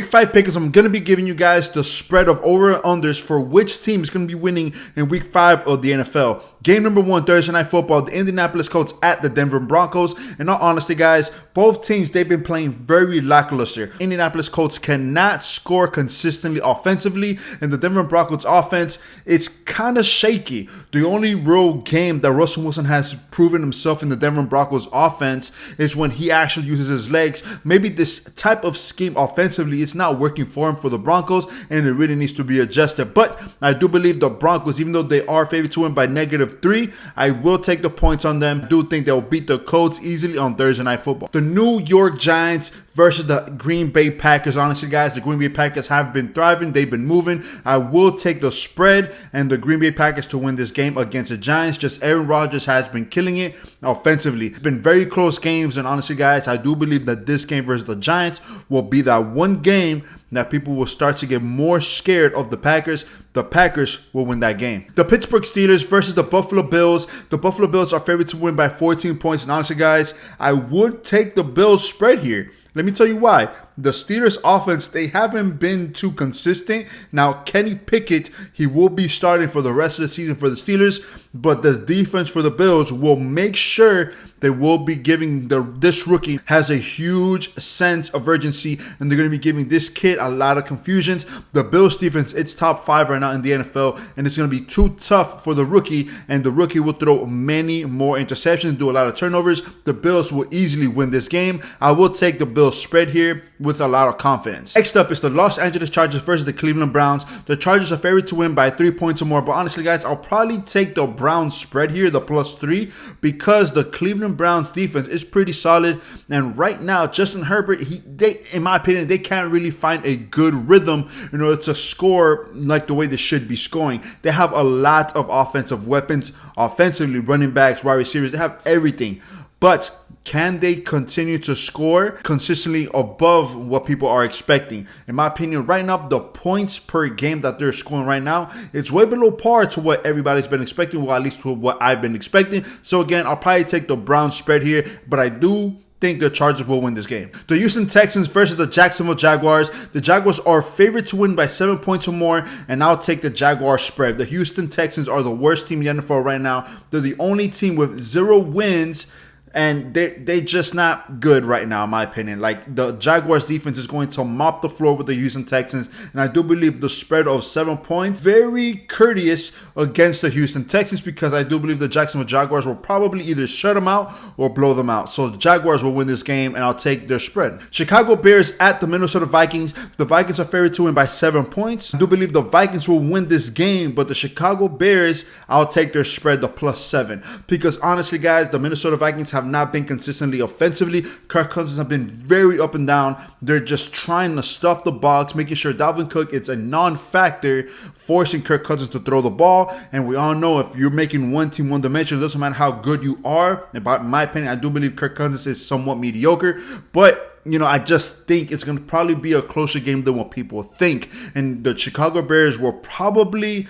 Week 5 pickers, I'm going to be giving you guys the spread of over and unders for which team is going to be winning in week 5 of the NFL. Game number 1, Thursday Night Football, the Indianapolis Colts at the Denver Broncos. In all honesty, guys, both teams, they've been playing very lackluster. Indianapolis Colts cannot score consistently offensively, and the Denver Broncos offense, it's kind of shaky. The only real game that Russell Wilson has proven himself in the Denver Broncos offense is when he actually uses his legs. Maybe this type of scheme offensively, it's not working for him for the Broncos, and it really needs to be adjusted. But I do believe the Broncos, even though they are favored to win by -3, I will take the points on them. I do think they'll beat the Colts easily on Thursday Night Football. The New York Giants versus the Green Bay Packers. Honestly, guys, the Green Bay Packers have been thriving. They've been moving. I will take the spread and the Green Bay Packers to win this game against the Giants. Just Aaron Rodgers has been killing it offensively. It's been very close games, and honestly, guys, I do believe that this game versus the Giants will be that one game that people will start to get more scared of the Packers. The Packers will win that game. The Pittsburgh Steelers versus the Buffalo Bills. The Buffalo Bills are favored to win by 14 points. And honestly, guys, I would take the Bills spread here. Let me tell you why. The Steelers offense, they haven't been too consistent. Now, Kenny Pickett, he will be starting for the rest of the season for the Steelers, but the defense for the Bills will make sure they will be giving this rookie has a huge sense of urgency, and they're going to be giving this kid a lot of confusions. The Bills defense, it's top 5 right now in the NFL, and it's going to be too tough for the rookie, and the rookie will throw many more interceptions, do a lot of turnovers. The Bills will easily win this game. I will take the Bills spread here with a lot of confidence. Next up is the Los Angeles Chargers versus the Cleveland Browns. The Chargers are favored to win by 3 points or more, but honestly, guys, I'll probably take the Browns spread here, the +3, because the Cleveland Browns defense is pretty solid, and right now, Justin Herbert, in my opinion, they can't really find a good rhythm in order to score like the way they should be scoring. They have a lot of offensive weapons, offensively, running backs, wide receivers, they have everything, but can they continue to score consistently above what people are expecting? In my opinion, right now, the points per game that they're scoring right now, it's way below par to what everybody's been expecting, well, at least to what I've been expecting. So again, I'll probably take the Browns spread here, but I do think the Chargers will win this game. The Houston Texans versus the Jacksonville Jaguars. The Jaguars are favored to win by 7 points or more, and I'll take the Jaguars spread. The Houston Texans are the worst team in the NFL right now. They're the only team with 0 wins, and they're just not good right now, in my opinion. Like, the Jaguars defense is going to mop the floor with the Houston Texans, and I do believe the spread of 7 points, very courteous against the Houston Texans, because I do believe the Jacksonville Jaguars will probably either shut them out or blow them out. So the Jaguars will win this game, and I'll take their spread. Chicago Bears at the Minnesota Vikings. The Vikings are favored to win by 7 points. I do believe the Vikings will win this game, but the Chicago Bears, I'll take their spread, the +7, because honestly, guys, the Minnesota Vikings have not been consistently offensively. Kirk Cousins have been very up and down. They're just trying to stuff the box, making sure Dalvin Cook is a non-factor, forcing Kirk Cousins to throw the ball. And we all know if you're making one team one dimension, it doesn't matter how good you are. And in my opinion, I do believe Kirk Cousins is somewhat mediocre, but I just think it's going to probably be a closer game than what people think. And the Chicago Bears will probably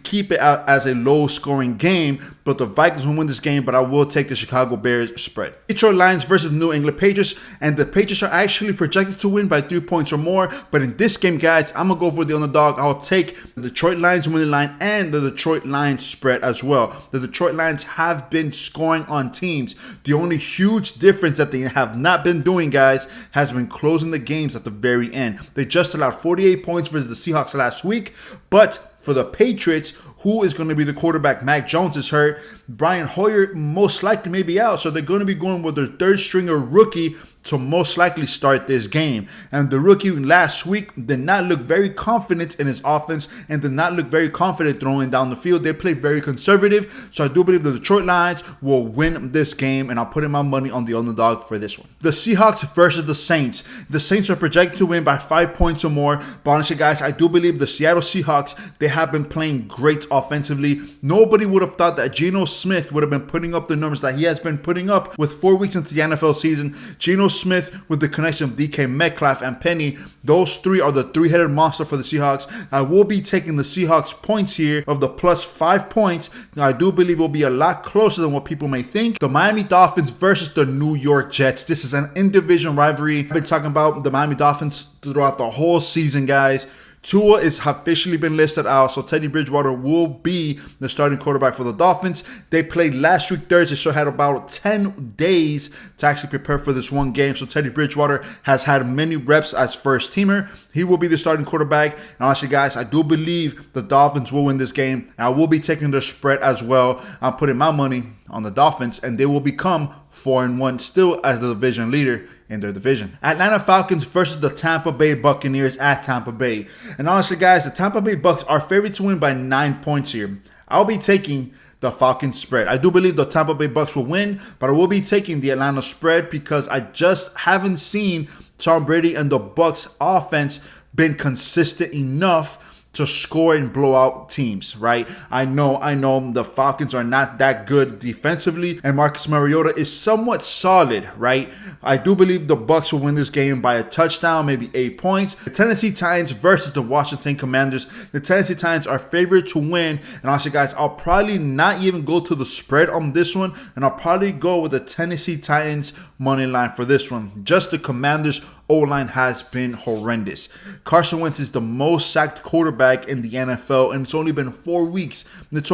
keep it out as a low-scoring game, but the Vikings will win this game, but I will take the Chicago Bears spread. Detroit Lions versus the New England Patriots, and the Patriots are actually projected to win by 3 points or more, but in this game, guys, I'm going to go for the underdog. I'll take the Detroit Lions winning line and the Detroit Lions spread as well. The Detroit Lions have been scoring on teams. The only huge difference that they have not been doing, guys, has been closing the games at the very end. They just allowed 48 points versus the Seahawks last week, but for the Patriots, who is going to be the quarterback? Mac Jones is hurt. Brian Hoyer most likely may be out, so they're going to be going with their third stringer rookie to most likely start this game. And the rookie last week did not look very confident in his offense and did not look very confident throwing down the field. They played very conservative, so I do believe the Detroit Lions will win this game, and I'll put in my money on the underdog for this one. The Seahawks versus the Saints. The Saints are projected to win by 5 points or more, but honestly, guys, I do believe the Seattle Seahawks, they have been playing great offensively. Nobody would have thought that Geno Smith would have been putting up the numbers that he has been putting up with 4 weeks into the NFL season. Geno Smith with the connection of DK Metcalf and Penny. Those three are the three-headed monster for the Seahawks. I will be taking the Seahawks points here of the plus 5 points. I do believe it will be a lot closer than what people may think. The Miami Dolphins versus the New York Jets. This is an in-division rivalry. I've been talking about the Miami Dolphins throughout the whole season, guys. Tua is officially been listed out, so Teddy Bridgewater will be the starting quarterback for the Dolphins. They played last week Thursday, so had about 10 days to actually prepare for this one game. So Teddy Bridgewater has had many reps as first teamer. He will be the starting quarterback. And honestly, guys, I do believe the Dolphins will win this game. And I will be taking the spread as well. I'm putting my money on the Dolphins, and they will become 4-1 still as the division leader in their division. Atlanta Falcons versus the Tampa Bay Buccaneers at Tampa Bay. And honestly, guys, the Tampa Bay Bucks are favored to win by 9 points here. I'll be taking the Falcons spread. I do believe the Tampa Bay Bucks will win, but I will be taking the Atlanta spread because I just haven't seen Tom Brady and the Bucks offense been consistent enough to score and blow out teams, right? I know the Falcons are not that good defensively, and Marcus Mariota is somewhat solid, right? I do believe the Bucks will win this game by a touchdown, maybe 8 points. The Tennessee Titans versus the Washington Commanders. The Tennessee Titans are favored to win, and honestly, guys, I'll probably not even go to the spread on this one, and I'll probably go with the Tennessee Titans money line for this one. Just the Commanders O-line has been horrendous. Carson Wentz is the most sacked quarterback in the NFL, and it's only been 4 weeks. It's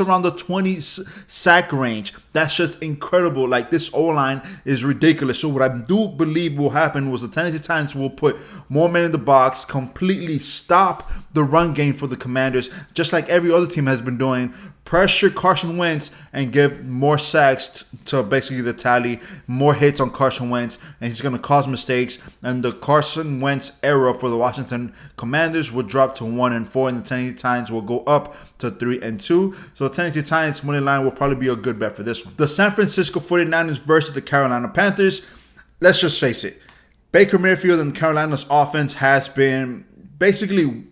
around the 20 sack range. That's just incredible. Like, this O-line is ridiculous. So what I do believe will happen was the Tennessee Titans will put more men in the box, completely stop the run game for the Commanders, just like every other team has been doing. Pressure Carson Wentz and give more sacks to basically the tally, more hits on Carson Wentz, and he's going to cause mistakes. And the Carson Wentz era for the Washington Commanders will drop to 1-4, and the Tennessee Titans will go up to 3-2. So the Tennessee Titans money line will probably be a good bet for this one. The San Francisco 49ers versus the Carolina Panthers. Let's just face it, Baker Mayfield and Carolina's offense has been basically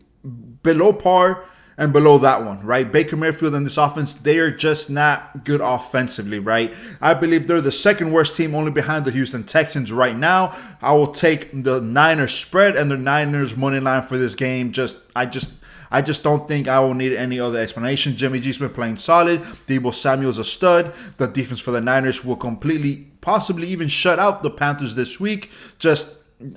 below par and below that one, right? Baker Mayfield and this offense, they are just not good offensively, right? I believe they're the second worst team, only behind the Houston Texans right now. I will take the Niners spread and the Niners money line for this game. I just don't think I will need any other explanation. Jimmy G's been playing solid. Deebo Samuel's a stud. The defense for the Niners will completely, possibly even shut out the Panthers this week.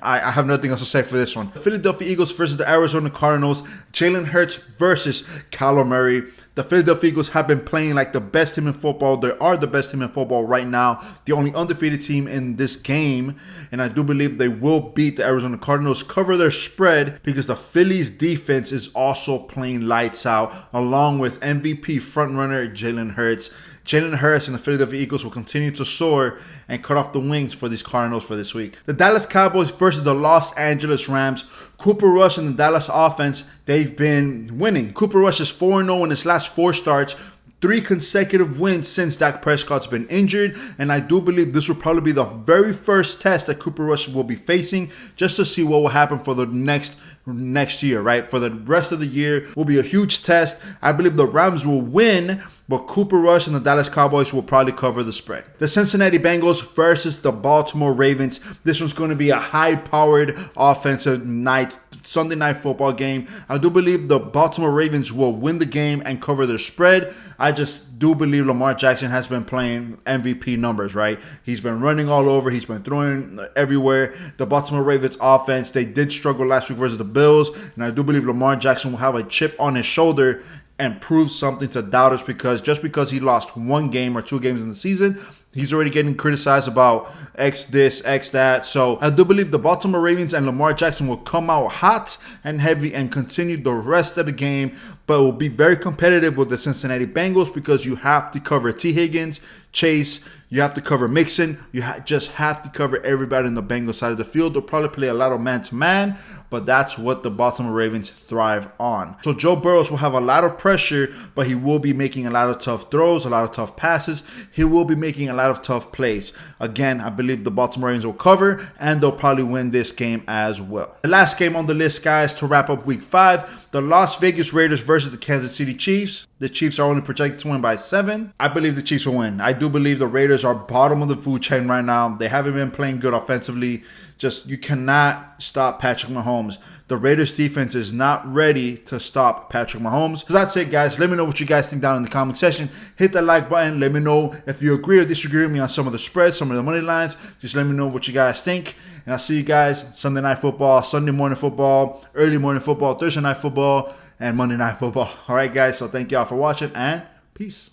I have nothing else to say for this one. The Philadelphia Eagles versus the Arizona Cardinals. Jalen Hurts versus Kyler Murray. The Philadelphia Eagles have been playing like the best team in football. They are the best team in football right now. The only undefeated team in this game. And I do believe they will beat the Arizona Cardinals, cover their spread, because the Phillies defense is also playing lights out, along with MVP frontrunner Jalen Hurts. Jalen Hurts and the Philadelphia Eagles will continue to soar and cut off the wings for these Cardinals for this week. The Dallas Cowboys versus the Los Angeles Rams. Cooper Rush and the Dallas offense, they've been winning. Cooper Rush is 4-0 in his last 4 starts. 3 consecutive wins since Dak Prescott's been injured, and I do believe this will probably be the very first test that Cooper Rush will be facing, just to see what will happen for the next year, right? For the rest of the year will be a huge test. I believe the Rams will win, but Cooper Rush and the Dallas Cowboys will probably cover the spread. The Cincinnati Bengals versus the Baltimore Ravens. This one's going to be a high-powered offensive night, Sunday night football game. I do believe the Baltimore Ravens will win the game and cover their spread. I just do believe Lamar Jackson has been playing MVP numbers, right? He's been running all over. He's been throwing everywhere. The Baltimore Ravens offense, they did struggle last week versus the Bills, and I do believe Lamar Jackson will have a chip on his shoulder and prove something to doubters, because just because he lost 1 game or 2 games in the season, he's already getting criticized about X this, X that. So I do believe the Baltimore Ravens and Lamar Jackson will come out hot and heavy and continue the rest of the game, but will be very competitive with the Cincinnati Bengals, because you have to cover T. Higgins, Chase, you have to cover Mixon. You just have to cover everybody in the Bengals side of the field. They'll probably play a lot of man-to-man, but that's what the Baltimore Ravens thrive on. So Joe Burrow will have a lot of pressure, but he will be making a lot of tough throws, a lot of tough passes. He will be making a lot of tough plays. Again, I believe the Baltimore Ravens will cover, and they'll probably win this game as well. The last game on the list, guys, to wrap up Week 5, the Las Vegas Raiders versus the Kansas City Chiefs. The Chiefs are only projected to win by 7. I believe the Chiefs will win. I do believe the Raiders are bottom of the food chain right now. They haven't been playing good offensively. Just, you cannot stop Patrick Mahomes. The Raiders defense is not ready to stop Patrick Mahomes. So that's it, guys. Let me know what you guys think down in the comment section. Hit that like button. Let me know if you agree or disagree with me on some of the spreads, some of the money lines. Just let me know what you guys think. And I'll see you guys Sunday night football, Sunday morning football, early morning football, Thursday night football, and Monday night football. All right, guys. So thank y'all for watching, and peace.